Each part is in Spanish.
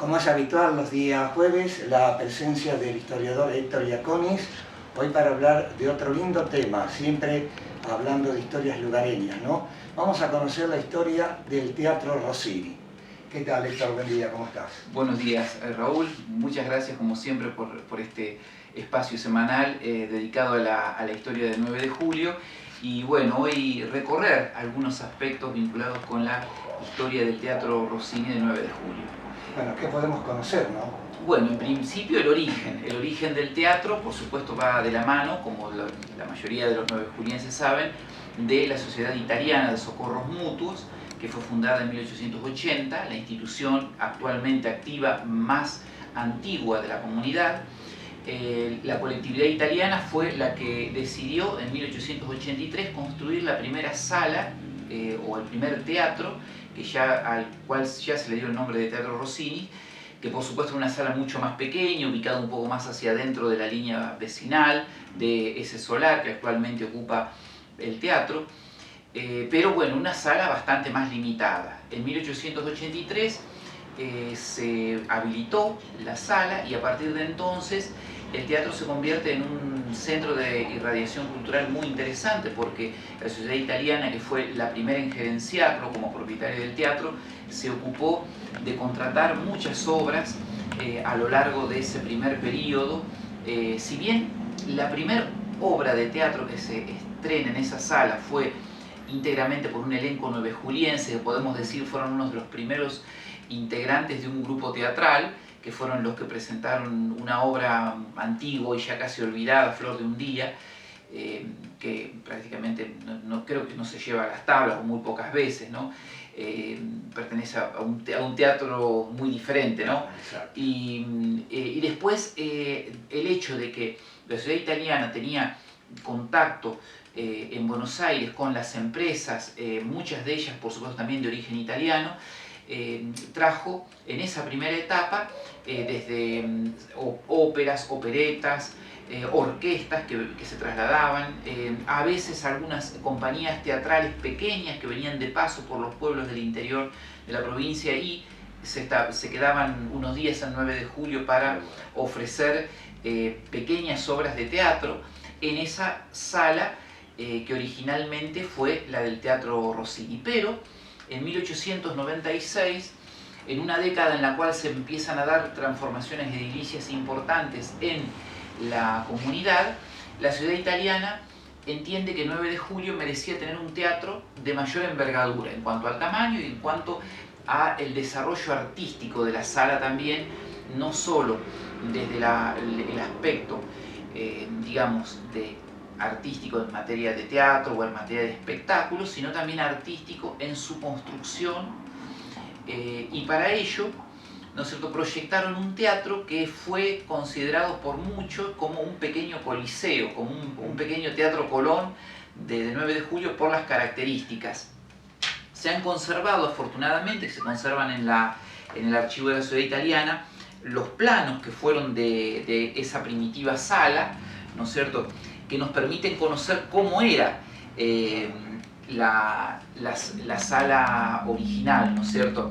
Como es habitual los días jueves, la presencia del historiador Héctor Iaconis, hoy para hablar de otro lindo tema, siempre hablando de historias lugareñas, ¿no? Vamos a conocer la historia del Teatro Rossini. ¿Qué tal, Héctor? Buen día, ¿cómo estás? Buenos días, Raúl. Muchas gracias, como siempre, por este espacio semanal dedicado a la historia del 9 de julio. Y bueno, hoy recorrer algunos aspectos vinculados con la historia del Teatro Rossini del 9 de julio. Bueno, ¿qué podemos conocer, no? Bueno, en principio el origen del teatro, por supuesto, va de la mano, como la mayoría de los 9 julienses saben, de la Sociedad Italiana de Socorros Mutuos, que fue fundada en 1880, la institución actualmente activa más antigua de la comunidad. La colectividad italiana fue la que decidió en 1883 construir la primera sala o el primer teatro, al cual ya se le dio el nombre de Teatro Rossini, que por supuesto es una sala mucho más pequeña, ubicada un poco más hacia adentro de la línea vecinal de ese solar que actualmente ocupa el teatro, pero bueno, una sala bastante más limitada. En 1883 se habilitó la sala y a partir de entonces el teatro se convierte en un centro de irradiación cultural muy interesante, porque la sociedad italiana, que fue la primera en gerenciarlo como propietaria del teatro, se ocupó de contratar muchas obras a lo largo de ese primer periodo. Si bien la primera obra de teatro que se estrena en esa sala fue íntegramente por un elenco nuevejuliense, podemos decir fueron unos de los primeros integrantes de un grupo teatral, que fueron los que presentaron una obra antigua y ya casi olvidada, Flor de un día, que prácticamente creo que no se lleva a las tablas o muy pocas veces, ¿no? Pertenece a un teatro muy diferente, ¿no? Y después el hecho de que la sociedad italiana tenía contacto en Buenos Aires con las empresas, muchas de ellas por supuesto también de origen italiano, trajo en esa primera etapa desde óperas, operetas, orquestas que se trasladaban, a veces algunas compañías teatrales pequeñas que venían de paso por los pueblos del interior de la provincia y se quedaban unos días el 9 de julio para ofrecer pequeñas obras de teatro en esa sala que originalmente fue la del Teatro Rossini. Pero en 1896, en una década en la cual se empiezan a dar transformaciones edilicias importantes en la comunidad, la ciudad italiana entiende que 9 de julio merecía tener un teatro de mayor envergadura en cuanto al tamaño y en cuanto al desarrollo artístico de la sala también, no solo desde el aspecto, digamos, artístico en materia de teatro o en materia de espectáculos, sino también artístico en su construcción, y para ello, ¿no es cierto?, proyectaron un teatro que fue considerado por muchos como un pequeño coliseo, como un pequeño teatro Colón de 9 de julio por las características. Se han conservado, afortunadamente, se conservan en el archivo de la ciudad italiana, los planos que fueron de esa primitiva sala, ¿no es cierto?, que nos permiten conocer cómo era la sala original, ¿no es cierto?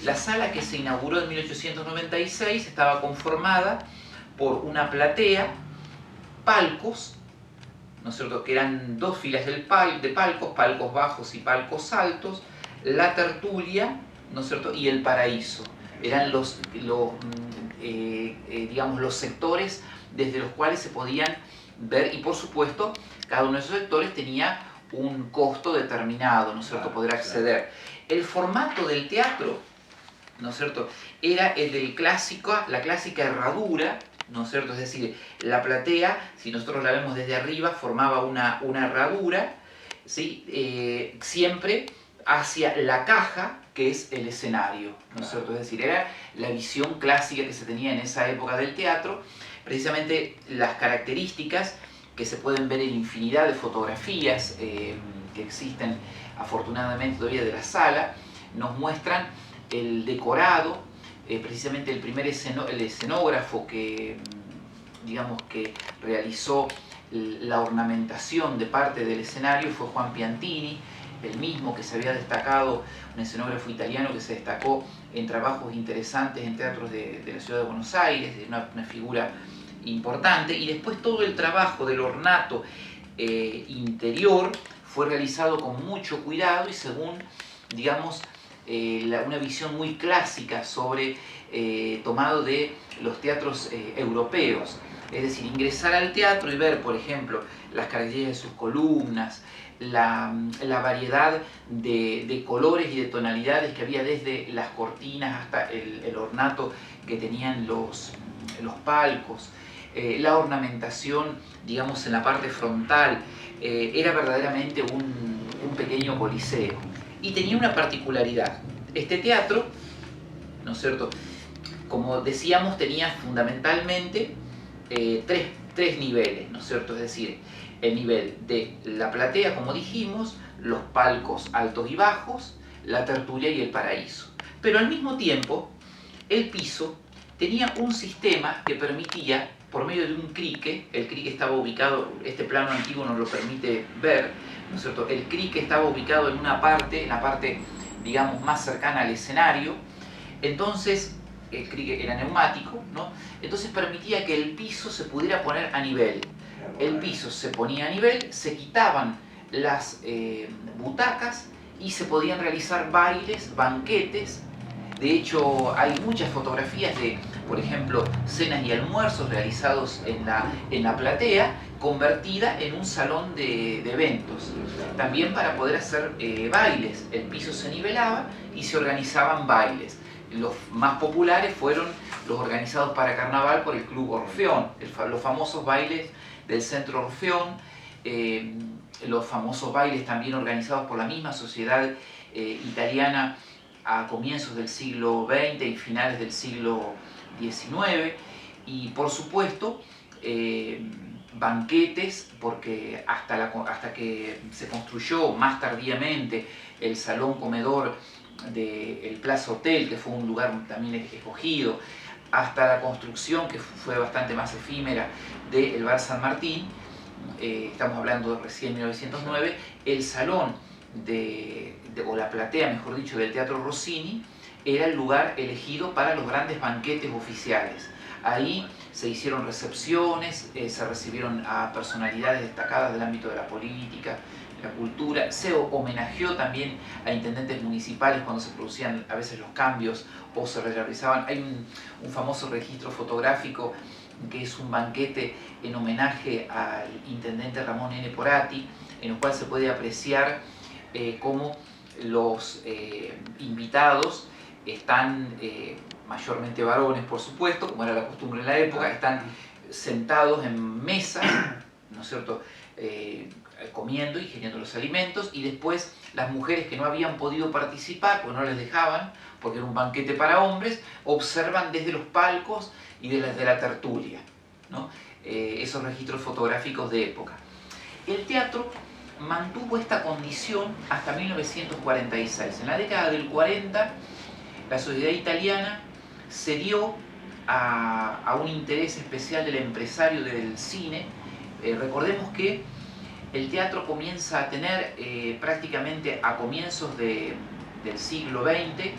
La sala que se inauguró en 1896 estaba conformada por una platea, palcos, ¿no es cierto?, que eran dos filas de palcos bajos y palcos altos, la tertulia, ¿no es cierto?, y el paraíso. Eran digamos, los sectores desde los cuales se podían ver, y por supuesto cada uno de esos sectores tenía un costo determinado, ¿no es cierto?, poder acceder. El formato del teatro, ¿no es cierto?, era el del la clásica herradura, ¿no es cierto?, es decir, la platea, si nosotros la vemos desde arriba, formaba una herradura, ¿sí?, siempre hacia la caja, que es el escenario, ¿no es cierto?, es decir, era la visión clásica que se tenía en esa época del teatro. Precisamente las características que se pueden ver en infinidad de fotografías que existen afortunadamente todavía de la sala, nos muestran el decorado, precisamente el escenógrafo que, digamos, que realizó la ornamentación de parte del escenario fue Juan Piantini, el mismo que se había destacado, un escenógrafo italiano que se destacó en trabajos interesantes en teatros de la ciudad de Buenos Aires, una figura importante, y después todo el trabajo del ornato interior fue realizado con mucho cuidado y según, digamos, una visión muy clásica sobre tomado de los teatros europeos. Es decir, ingresar al teatro y ver, por ejemplo, las características de sus columnas, la variedad de colores y de tonalidades que había desde las cortinas hasta el ornato que tenían los palcos, la ornamentación, digamos, en la parte frontal, era verdaderamente un pequeño coliseo. Y tenía una particularidad. Este teatro, ¿no es cierto?, como decíamos, tenía fundamentalmente tres niveles, ¿no es cierto? Es decir, el nivel de la platea, como dijimos, los palcos altos y bajos, la tertulia y el paraíso. Pero al mismo tiempo, el piso tenía un sistema que permitía, por medio de un crique, el crique estaba ubicado, este plano antiguo nos lo permite ver, ¿no es cierto? El crique estaba ubicado en la parte, digamos, más cercana al escenario. Entonces, el crique era neumático, ¿no? Entonces permitía que el piso se pudiera poner a nivel. El piso se ponía a nivel, se quitaban las butacas y se podían realizar bailes, banquetes. De hecho, hay muchas fotografías de, por ejemplo, cenas y almuerzos realizados en la platea, convertida en un salón de eventos. También para poder hacer bailes, el piso se nivelaba y se organizaban bailes. Los más populares fueron los organizados para carnaval por el Club Orfeón, los famosos bailes del Centro Orfeón, los famosos bailes también organizados por la misma sociedad italiana a comienzos del siglo XX y finales del siglo XIX, y por supuesto banquetes, porque hasta que se construyó más tardíamente el salón comedor del Plaza Hotel, que fue un lugar también escogido, hasta la construcción, que fue bastante más efímera, del Bar San Martín, estamos hablando de recién 1909, el salón o la platea, mejor dicho, del Teatro Rossini, era el lugar elegido para los grandes banquetes oficiales. Ahí se hicieron recepciones, se recibieron a personalidades destacadas del ámbito de la política, la cultura, se homenajeó también a intendentes municipales cuando se producían a veces los cambios o se realizaban. Hay un famoso registro fotográfico que es un banquete en homenaje al intendente Ramón N. Porati, en el cual se puede apreciar cómo los invitados están, mayormente varones por supuesto, como era la costumbre en la época, están sentados en mesas, ¿no es cierto?, comiendo, ingiriendo los alimentos, y después las mujeres que no habían podido participar, porque no les dejaban, porque era un banquete para hombres, observan desde los palcos y de la tertulia, ¿no? Esos registros fotográficos de época. El teatro mantuvo esta condición hasta 1946. En la década del 40, la sociedad italiana cedió a un interés especial del empresario del cine. Recordemos que el teatro comienza a tener prácticamente a comienzos del siglo XX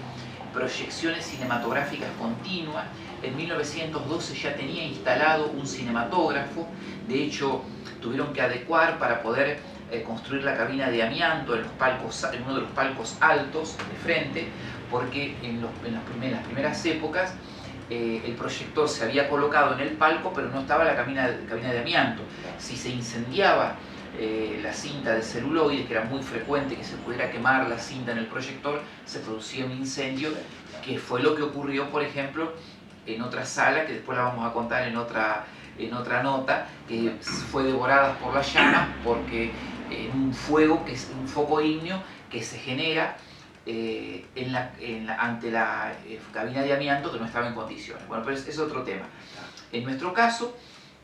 proyecciones cinematográficas continuas. En 1912 ya tenía instalado un cinematógrafo, de hecho tuvieron que adecuar para poder construir la cabina de amianto en uno de los palcos altos de frente, porque en las primeras épocas el proyector se había colocado en el palco, pero no estaba la cabina de amianto. Si se incendiaba la cinta de celuloide, que era muy frecuente que se pudiera quemar la cinta en el proyector, se producía un incendio, que fue lo que ocurrió, por ejemplo, en otra sala, que después la vamos a contar en otra nota, que fue devorada por las llamas, porque un fuego, que es un foco ígneo, que se genera ante la cabina de amianto, que no estaba en condiciones. Bueno, pero es otro tema. En nuestro caso,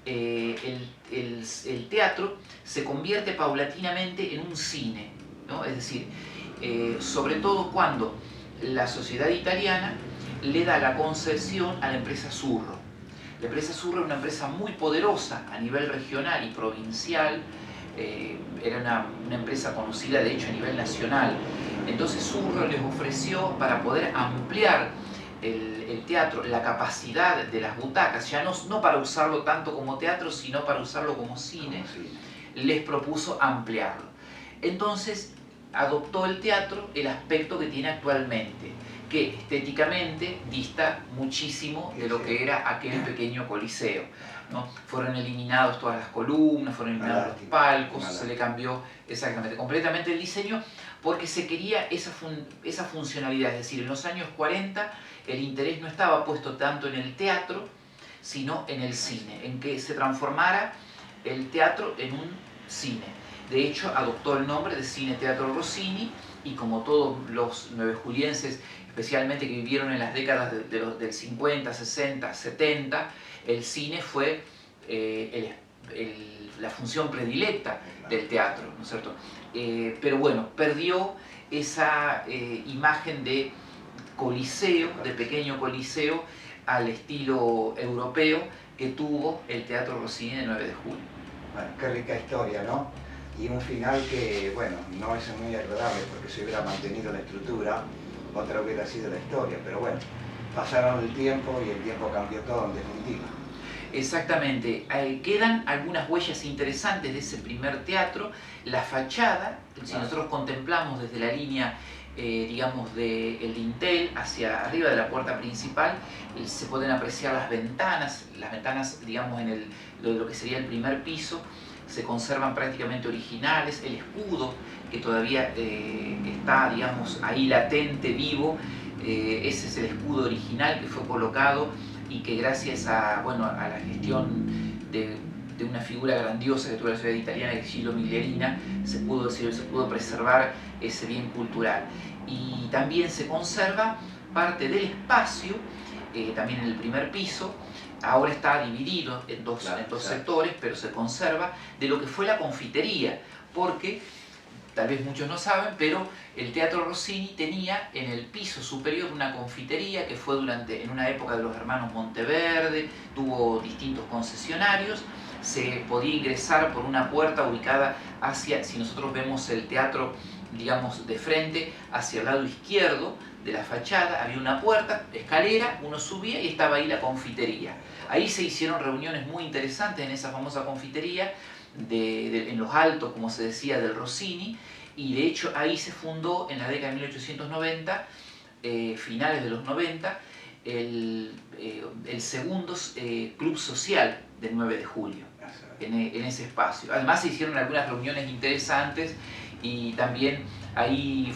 el teatro se convierte paulatinamente en un cine, ¿no? Es decir, sobre todo cuando la sociedad italiana le da la concesión a la empresa Surro. La empresa Surro es una empresa muy poderosa a nivel regional y provincial, era una empresa conocida de hecho a nivel nacional. Entonces Surro les ofreció, para poder ampliar el teatro, la capacidad de las butacas, ya no para usarlo tanto como teatro, sino para usarlo como cine, les propuso ampliarlo. Entonces adoptó el teatro el aspecto que tiene actualmente, que estéticamente dista muchísimo de lo que era aquel pequeño coliseo, ¿no? Fueron eliminados todas las columnas, fueron eliminados los palcos, se le cambió exactamente, completamente el diseño, porque se quería esa funcionalidad. Es decir, en los años 40 el interés no estaba puesto tanto en el teatro, sino en el cine, en que se transformara el teatro en un cine. De hecho, adoptó el nombre de Cine Teatro Rossini, y como todos los nuevejulienses, especialmente que vivieron en las décadas del 50, 60, 70, el cine fue la función predilecta del teatro, ¿no es cierto? Pero bueno, perdió esa imagen de coliseo, de pequeño coliseo, al estilo europeo que tuvo el Teatro Rossini de 9 de julio. Bueno, qué rica historia, ¿no? Y un final que, bueno, no es muy agradable, porque si hubiera mantenido la estructura, otra hubiera sido la historia, pero bueno, pasaron el tiempo y el tiempo cambió todo en definitiva. Exactamente, quedan algunas huellas interesantes de ese primer teatro. La fachada, si nosotros contemplamos desde la línea, digamos, del dintel hacia arriba de la puerta principal, se pueden apreciar las ventanas, digamos, en lo que sería el primer piso, se conservan prácticamente originales. El escudo, que todavía está, digamos, ahí latente, vivo, ese es el escudo original que fue colocado y que gracias a, bueno, a la gestión de una figura grandiosa que tuvo la ciudad italiana, que es Gillo Miglierina, se pudo preservar ese bien cultural. Y también se conserva parte del espacio, también en el primer piso. Ahora está dividido en dos sectores, pero se conserva de lo que fue la confitería, porque tal vez muchos no saben, pero el Teatro Rossini tenía en el piso superior una confitería que fue en una época de los hermanos Monteverde, tuvo distintos concesionarios. Se podía ingresar por una puerta ubicada hacia, si nosotros vemos el teatro, digamos, de frente, hacia el lado izquierdo de la fachada, había una puerta, escalera, uno subía y estaba ahí la confitería. Ahí se hicieron reuniones muy interesantes en esa famosa confitería, en los altos, como se decía, del Rossini, y de hecho ahí se fundó en la década de 1890, finales de los 90, el segundo club social del 9 de julio, en ese espacio. Además se hicieron algunas reuniones interesantes, y también ahí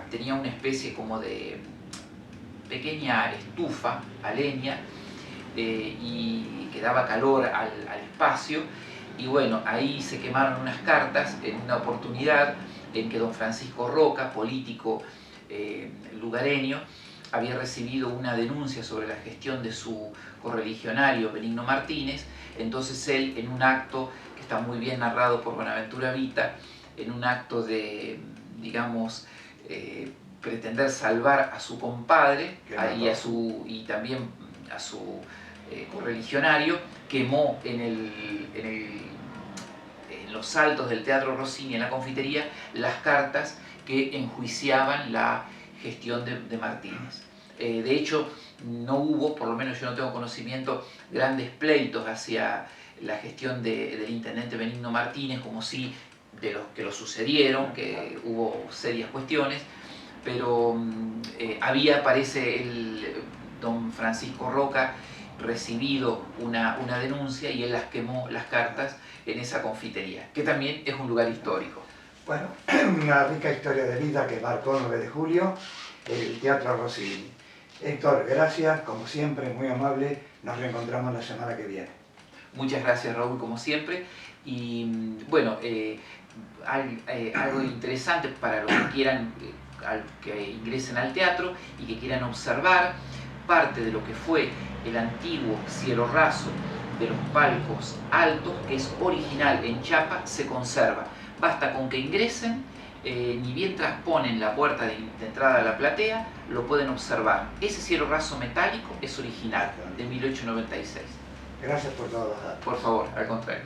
tenía una especie como de pequeña estufa a leña, y que daba calor al espacio. Y bueno, ahí se quemaron unas cartas en una oportunidad en que don Francisco Roca, político lugareño, había recibido una denuncia sobre la gestión de su correligionario Benigno Martínez. Entonces él, en un acto que está muy bien narrado por Bonaventura Vita, en un acto de, digamos, pretender salvar a su compadre y también a su correligionario, quemó en los altos del Teatro Rossini, en la confitería, las cartas que enjuiciaban la gestión de Martínez. De hecho, no hubo, por lo menos yo no tengo conocimiento, grandes pleitos hacia la gestión del intendente Benigno Martínez, como sí de los que lo sucedieron, que hubo serias cuestiones, pero parece don Francisco Roca recibido una denuncia, y él las quemó, las cartas, en esa confitería, que también es un lugar histórico. Bueno, una rica historia de vida que marcó 9 de julio, el Teatro Rossini. Héctor, gracias, como siempre, muy amable. Nos reencontramos la semana que viene. Muchas gracias, Raúl, como siempre. Y bueno, algo interesante para los que quieran, que ingresen al teatro y que quieran observar parte de lo que fue el antiguo cielo raso de los palcos altos, que es original en chapa, se conserva. Basta con que ingresen, ni bien trasponen la puerta de entrada a la platea, lo pueden observar. Ese cielo raso metálico es original, de 1896. Gracias por todos los datos. Por favor, al contrario.